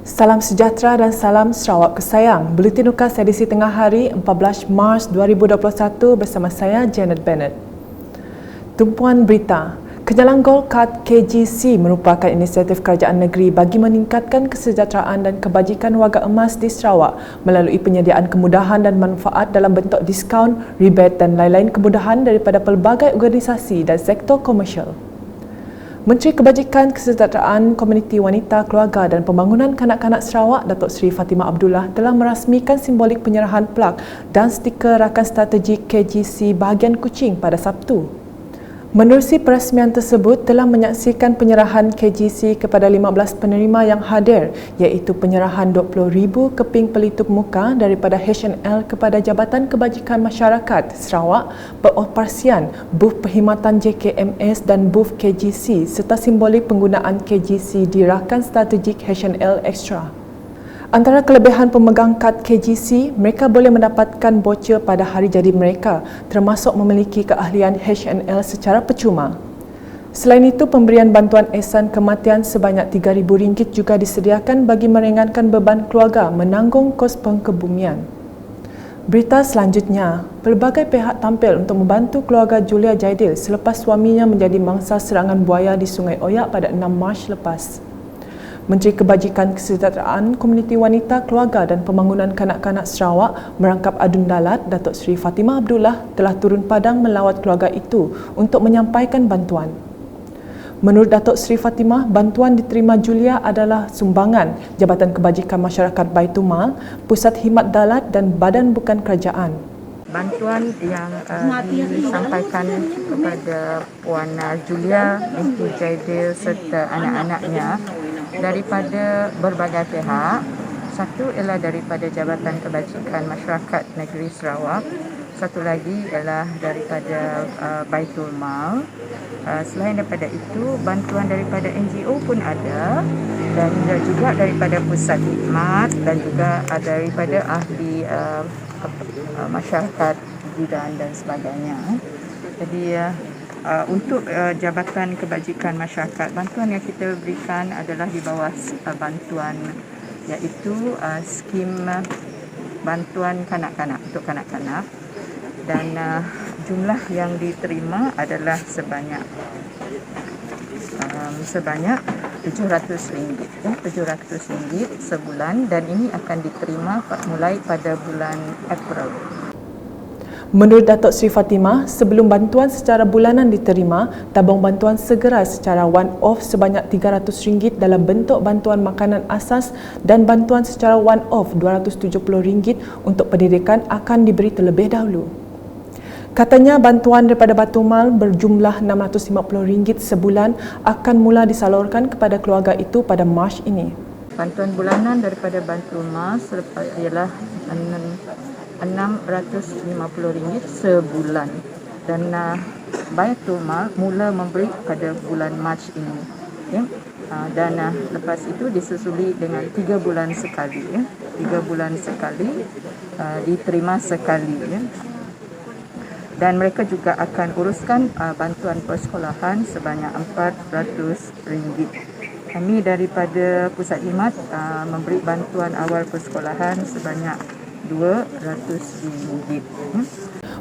Salam sejahtera dan salam Sarawak kesayang. Buletin Ukas edisi tengah hari 14 Mac 2021 bersama saya Janet Bennett. Tumpuan berita. Kenyalang Gold Card KGC merupakan inisiatif kerajaan negeri bagi meningkatkan kesejahteraan dan kebajikan warga emas di Sarawak melalui penyediaan kemudahan dan manfaat dalam bentuk diskaun, rebate dan lain-lain kemudahan daripada pelbagai organisasi dan sektor komersial. Menteri Kebajikan Kesejahteraan Komuniti Wanita, Keluarga dan Pembangunan Kanak-kanak Sarawak, Datuk Seri Fatimah Abdullah telah merasmikan simbolik penyerahan plak dan stiker rakan strategik KGC bahagian Kuching pada Sabtu. Menerusi perasmian tersebut telah menyaksikan penyerahan KGC kepada 15 penerima yang hadir iaitu penyerahan 20,000 keping pelitup muka daripada H&L kepada Jabatan Kebajikan Masyarakat Sarawak, Peroperasian, Booth Perkhidmatan JKMS dan Booth KGC serta simbolik penggunaan KGC di rakan strategik H&L Extra. Antara kelebihan pemegang kad KGC, mereka boleh mendapatkan bocor pada hari jadi mereka termasuk memiliki keahlian H&L secara percuma. Selain itu, pemberian bantuan ehsan kematian sebanyak RM3,000 juga disediakan bagi meringankan beban keluarga menanggung kos pengkebumian. Berita selanjutnya, pelbagai pihak tampil untuk membantu keluarga Julia Jaidil selepas suaminya menjadi mangsa serangan buaya di Sungai Oyak pada 6 Mac lepas. Menteri Kebajikan Kesejahteraan Komuniti Wanita, Keluarga dan Pembangunan Kanak-kanak Sarawak merangkap Adun Dalat, Datuk Seri Fatimah Abdullah telah turun padang melawat keluarga itu untuk menyampaikan bantuan. Menurut Datuk Seri Fatimah, bantuan diterima Julia adalah sumbangan Jabatan Kebajikan Masyarakat Baitul Mal, Pusat Khidmat Dalat dan Badan Bukan Kerajaan. Bantuan yang disampaikan kepada Puan Julia binti Jaidil serta anak-anaknya daripada berbagai pihak. Satu ialah daripada Jabatan Kebajikan Masyarakat Negeri Sarawak, satu lagi ialah daripada Baitul Mal. Selain daripada itu, bantuan daripada NGO pun ada dan juga daripada pusat khidmat dan juga daripada ahli masyarakat bidan dan sebagainya. Jadi untuk Jabatan Kebajikan Masyarakat, bantuan yang kita berikan adalah di bawah bantuan iaitu skim bantuan kanak-kanak untuk kanak-kanak dan jumlah yang diterima adalah sebanyak RM700 RM700 sebulan dan ini akan diterima mulai pada bulan April. Menurut Datuk Seri Fatimah, sebelum bantuan secara bulanan diterima, tabung bantuan segera secara one-off sebanyak RM300 dalam bentuk bantuan makanan asas dan bantuan secara one-off RM270 untuk pendidikan akan diberi terlebih dahulu. Katanya bantuan daripada Baitul Mal berjumlah RM650 sebulan akan mula disalurkan kepada keluarga itu pada Mac ini. Bantuan bulanan daripada Baitul Mal ialah RM650 sebulan dan Baitul Mal mula memberi pada bulan Mac ini dan lepas itu disusuli dengan 3 bulan sekali 3 bulan sekali diterima sekali dan mereka juga akan uruskan bantuan persekolahan sebanyak RM400. Kami daripada Pusat Khidmat memberi bantuan awal persekolahan sebanyak RM200.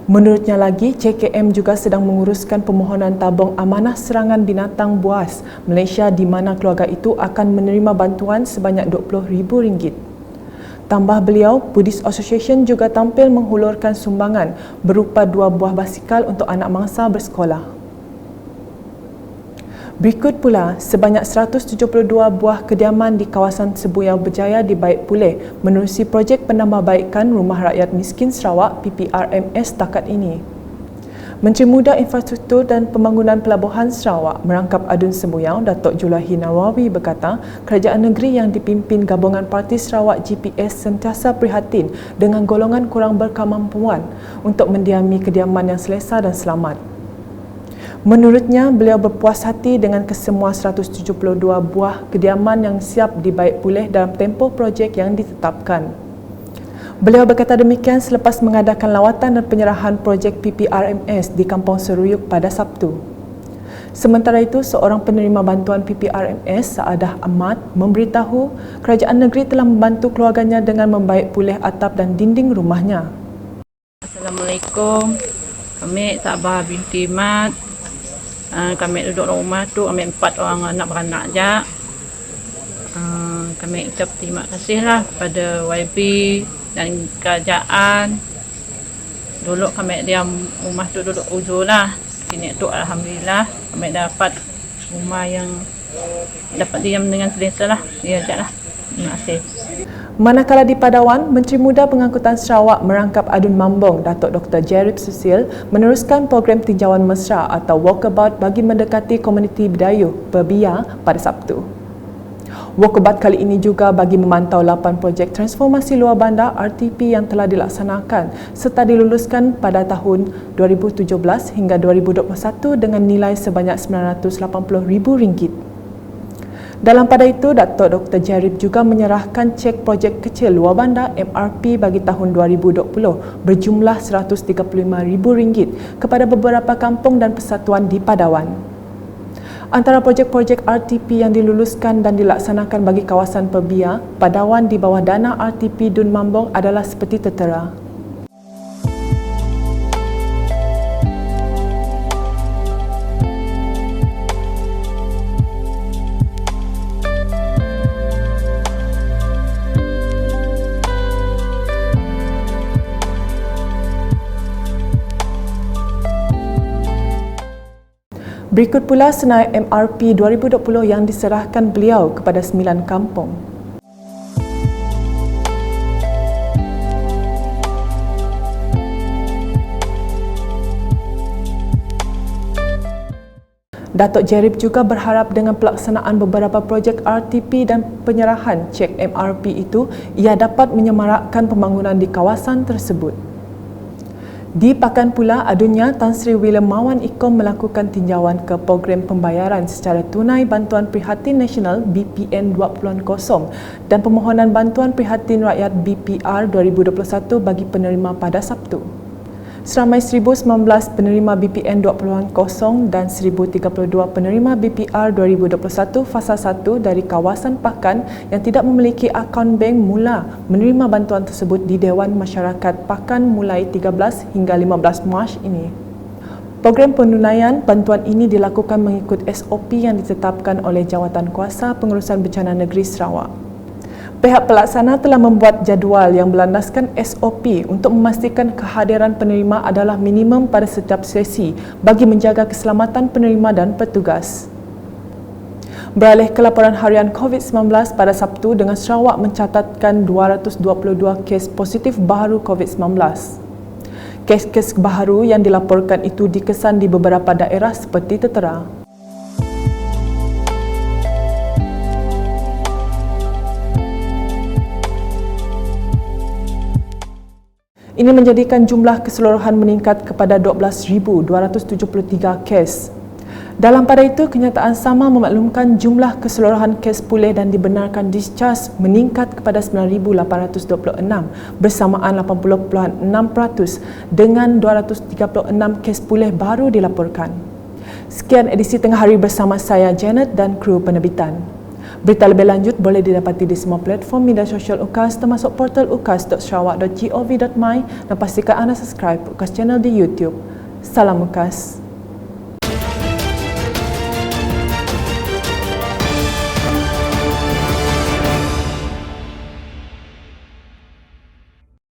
Menurutnya lagi, JKM juga sedang menguruskan permohonan tabung amanah serangan binatang buas Malaysia di mana keluarga itu akan menerima bantuan sebanyak RM20,000. Tambah beliau, Buddhist Association juga tampil menghulurkan sumbangan berupa 2 buah basikal untuk anak mangsa bersekolah. Berikut pula, sebanyak 172 buah kediaman di kawasan Sebuyau Berjaya dibaik pulih menerusi projek penambahbaikan Rumah Rakyat Miskin Sarawak PPRMS setakat ini. Menteri Muda Infrastruktur dan Pembangunan Pelabuhan Sarawak merangkap Adun Sebuyau, Datuk Julahi Nawawi berkata, kerajaan negeri yang dipimpin Gabungan Parti Sarawak GPS sentiasa prihatin dengan golongan kurang berkemampuan untuk mendiami kediaman yang selesa dan selamat. Menurutnya, beliau berpuas hati dengan kesemua 172 buah kediaman yang siap dibaik pulih dalam tempoh projek yang ditetapkan. Beliau berkata demikian selepas mengadakan lawatan dan penyerahan projek PPRMS di Kampung Seruyuk pada Sabtu. Sementara itu, seorang penerima bantuan PPRMS, Saadah Ahmad, memberitahu kerajaan negeri telah membantu keluarganya dengan membaik pulih atap dan dinding rumahnya. Assalamualaikum. Kami Sabah binti Mat. Kami duduk rumah tu, kami 4 orang anak beranak je. Kami ucap terima kasihlah kepada YB dan kerajaan. Dulu kami diam rumah tu duduk uzur lah. Sini tu alhamdulillah kami dapat rumah yang dapat diam dengan selesa lah. Ya jaklah. Terima kasih. Manakala di Padawan, Menteri Muda Pengangkutan Sarawak merangkap Adun Mambong, Datuk Dr. Jerib Susil, meneruskan program tinjauan mesra atau walkabout bagi mendekati komuniti Bidayuh, Berbia pada Sabtu. Walkabout kali ini juga bagi memantau 8 projek transformasi luar bandar RTP yang telah dilaksanakan serta diluluskan pada tahun 2017 hingga 2021 dengan nilai sebanyak RM980,000. Dalam pada itu, Datuk Dr. Jerib juga menyerahkan cek projek kecil luar bandar MRP bagi tahun 2020 berjumlah RM135,000 kepada beberapa kampung dan persatuan di Padawan. Antara projek-projek RTP yang diluluskan dan dilaksanakan bagi kawasan Perbia, Padawan di bawah dana RTP Dun Mambong adalah seperti tertera. Berikut pula senarai MRP 2020 yang diserahkan beliau kepada 9 kampung. Datuk Jerib juga berharap dengan pelaksanaan beberapa projek RTP dan penyerahan cek MRP itu, ia dapat menyemarakkan pembangunan di kawasan tersebut. Di Pakan pula, adunnya Tan Sri William Mawan Ikom melakukan tinjauan ke program pembayaran secara tunai Bantuan Prihatin Nasional BPN 2.0 dan permohonan Bantuan Prihatin Rakyat BPR 2021 bagi penerima pada Sabtu. Seramai 1,019 penerima BPN 2.0 dan 1,032 penerima BPR 2021 fasa 1 dari kawasan Pakan yang tidak memiliki akaun bank mula menerima bantuan tersebut di Dewan Masyarakat Pakan mulai 13 hingga 15 Mac ini. Program penunaian bantuan ini dilakukan mengikut SOP yang ditetapkan oleh Jawatan Kuasa Pengurusan Bencana Negeri Sarawak. Pihak pelaksana telah membuat jadual yang berlandaskan SOP untuk memastikan kehadiran penerima adalah minimum pada setiap sesi bagi menjaga keselamatan penerima dan petugas. Beralih ke laporan harian COVID-19 pada Sabtu, dengan Sarawak mencatatkan 222 kes positif baharu COVID-19. Kes-kes baharu yang dilaporkan itu dikesan di beberapa daerah seperti tertera. Ini menjadikan jumlah keseluruhan meningkat kepada 12,273 kes. Dalam pada itu, kenyataan sama memaklumkan jumlah keseluruhan kes pulih dan dibenarkan discharge meningkat kepada 9,826 bersamaan 80.6% dengan 236 kes pulih baru dilaporkan. Sekian edisi Tengah Hari bersama saya Janet dan kru penerbitan. Berita lebih lanjut boleh didapati di semua platform media sosial UKAS termasuk portal ukas.sarawak.gov.my dan pastikan anda subscribe UKAS channel di YouTube. Salam UKAS.